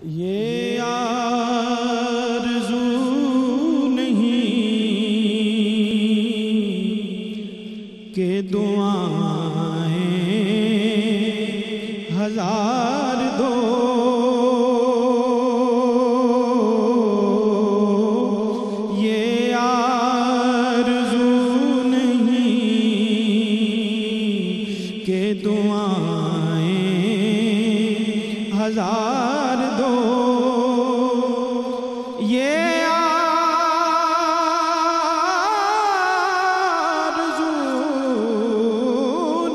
یہ آرزو نہیں کہ دعائیں ہزار دو، یہ آرزو نہیں کہ دعائیں ہزار دو، یہ آرزو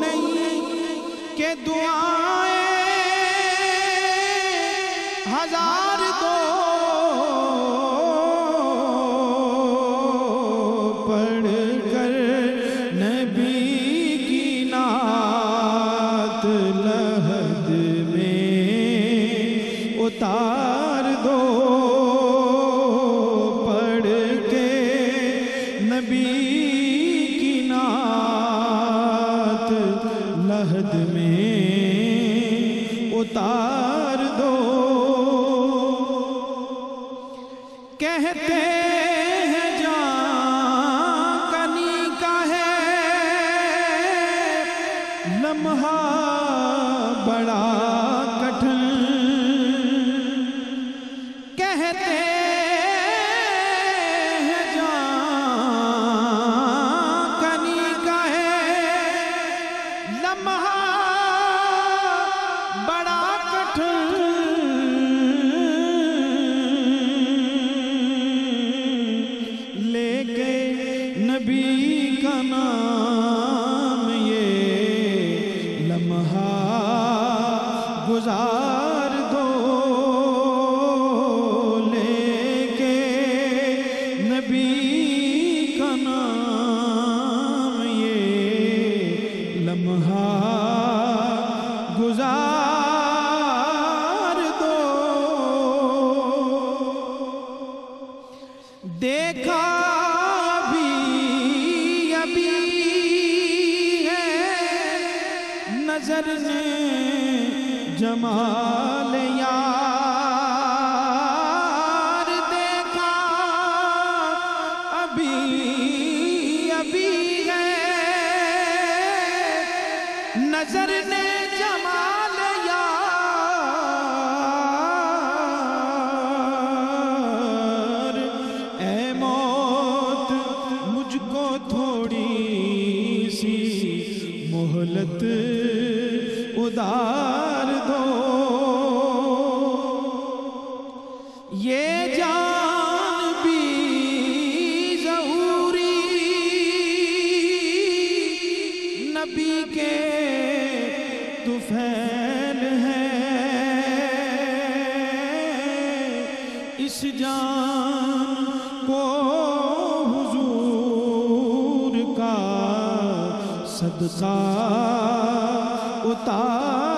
نہیں کہ دعائیں ہزار دو، پڑھ کر نبی کی نعت لحد میں اتار دو، پڑھ کے نبی کی نعت لحد میں اتار دو۔ کہتے ہیں جان کنی کا ہے لمحہ بڑا کٹھن، کہتے ہیں جان کنی کا ہے لمحہ بڑا کٹھن، لے کے نبی کا نام یہ لمحہ گزار دو، لے کے نبی کا نام یہ لمحہ گزار دو۔ دیکھا بھی ابھی ہے نظر نے جمال یار، دیکھا ابھی ہے نظر نے جمال یار، اے موت مجھ کو تھوڑی سی مہلت ادار دو، یہ جان بھی ضروری نبی کے طفیل ہے، اس جان کو حضور کا صدقہ اتار